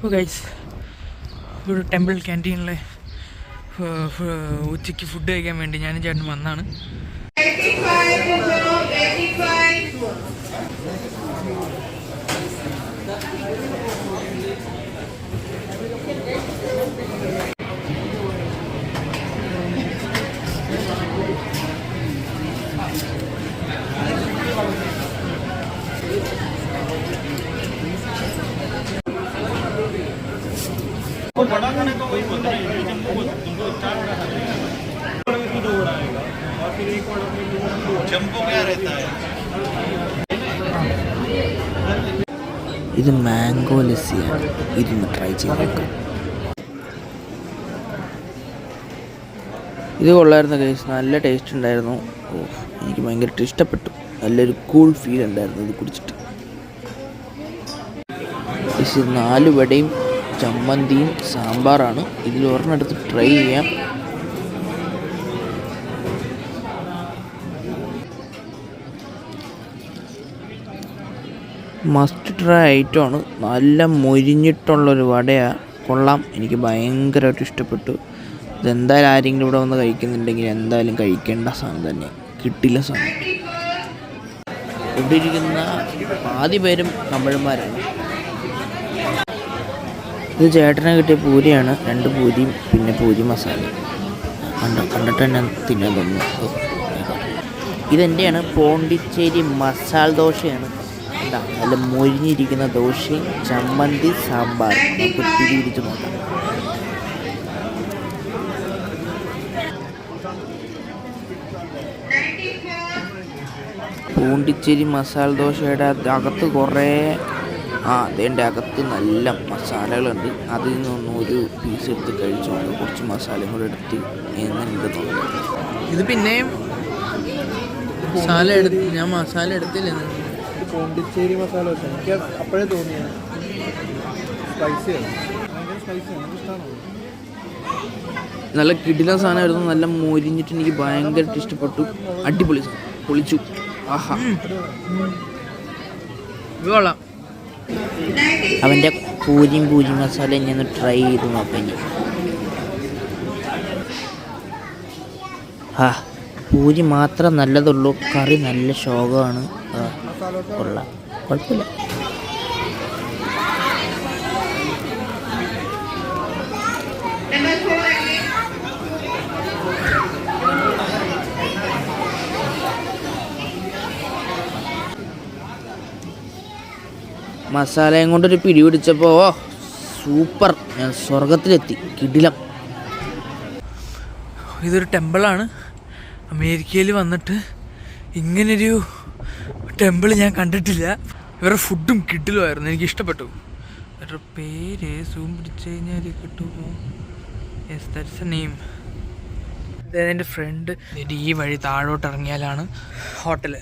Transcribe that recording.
അപ്പോൾ ഗൈസ് ഒരു ടെമ്പിൾ ക്യാൻറ്റീനിലെ ഉച്ചയ്ക്ക് ഫുഡ് കഴിക്കാൻ വേണ്ടി ഞാനും ചേട്ടൻ വന്നാണ്. बड़ा खाने का वही बोलते हैं तुमको 4 बड़ा खाना है और 2 बड़ा आएगा और फिर 1 बड़ा में जंबो क्या रहता है. ഇത് മാംഗോ ലസ്സിയാണ്. ഇതൊന്ന് ട്രൈ ചെയ്ത് നോക്കാം. ഇത് കൊള്ളായിരുന്നു ഗൈസ്, നല്ല ടേസ്റ്റ് ഉണ്ടായിരുന്നു. എനിക്ക് ഭയങ്കരമായിട്ട് ഇഷ്ടപ്പെട്ടു. നല്ലൊരു കൂൾ ഫീൽ ഉണ്ടായിരുന്നു ഇത് കുടിച്ചിട്ട്. 4 വടയും ചമ്മന്തിയും സാമ്പാറാണ്. ഇതിൽ ഒരെണ്ണെടുത്ത് ട്രൈ ചെയ്യാം. മസ്റ്റ് ട്രൈ ഐറ്റമാണ്. നല്ല മൊരിഞ്ഞിട്ടുള്ളൊരു വടയാണ്. കൊള്ളാം, എനിക്ക് ഭയങ്കരമായിട്ട് ഇഷ്ടപ്പെട്ടു. ഇതെന്തായാലും ആരെങ്കിലും ഇവിടെ വന്ന് കഴിക്കുന്നുണ്ടെങ്കിൽ എന്തായാലും കഴിക്കേണ്ട സാധനം തന്നെ. കിട്ടില്ല സാധനം. ഇവിടെ ഇരിക്കുന്ന ആദ്യ പേരും തമിഴന്മാരാണ്. ഇത് ചേട്ടനെ കിട്ടിയ പൂരിയാണ്. 2 പൂരിയും പിന്നെ പൂരി മസാലയും. കണ്ടിട്ട് തന്നെ തിന്നാൻ തോന്നുന്നു. ഇതെൻ്റെയാണ്. പോണ്ടിച്ചേരി മസാല ദോശയാണ്. എന്താ നല്ല മൊരിഞ്ഞിരിക്കുന്ന ദോശയും ചമ്മന്തി സാമ്പാർ. നമുക്ക് പിടിച്ച് നോക്കാം. പോണ്ടിച്ചേരി മസാല ദോശയുടെ അകത്ത് കുറേ അതിൻ്റെ അകത്ത് നല്ല മസാലകളുണ്ട്. അതിൽ നിന്നൊന്നും ഒരു പീസ് എടുത്ത് കഴിച്ചുകൊണ്ട് കുറച്ച് മസാലയും കൂടെ എടുത്ത് എന്നുണ്ട് തോന്നുന്നു. ഇത് പിന്നെയും ഞാൻ മസാല എടുത്തില്ല. പോണ്ടിച്ചേരി മസാല എനിക്ക് അപ്പോഴേ തോന്നിയാണ് സ്പൈസിയാണ്. നല്ല കിടിലൻ സാധനമായിരുന്നു. നല്ല മൊരിഞ്ഞിട്ട് എനിക്ക് ഭയങ്കരമായിട്ട് ഇഷ്ടപ്പെട്ടു. അടിപൊളി സാധനം. പൊളിച്ചു. ആഹാ, കൊള്ളാം. അവൻ്റെ പൂരി മസാല ഞാൻ ട്രൈ ചെയ്ത് നോക്കാം. പൂരി മാത്രം നല്ലതുള്ളൂ. കറി നല്ല ശോകമാണ്. കൊള്ളാം, കുഴപ്പമില്ല. മസാലയും കൊണ്ടൊരു പിടി പിടിച്ചപ്പോൾ സൂപ്പർ. ഞാൻ സ്വർഗത്തിലെത്തി. കിടിലം. ഇതൊരു ടെമ്പിളാണ്. അമേരിക്കയിൽ വന്നിട്ട് ഇങ്ങനൊരു ടെമ്പിൾ ഞാൻ കണ്ടിട്ടില്ല. ഇവരുടെ ഫുഡും കിടിലുമായിരുന്നു. എനിക്ക് ഇഷ്ടപ്പെട്ടു. ഇവരുടെ പേര് സൂം പിടിച്ച് കഴിഞ്ഞാൽ കിട്ടുമോ? Yes, that's A name. അതായത് എൻ്റെ ഫ്രണ്ട് ഈ വഴി താഴോട്ട് ഇറങ്ങിയാലാണ് ഹോട്ടൽ.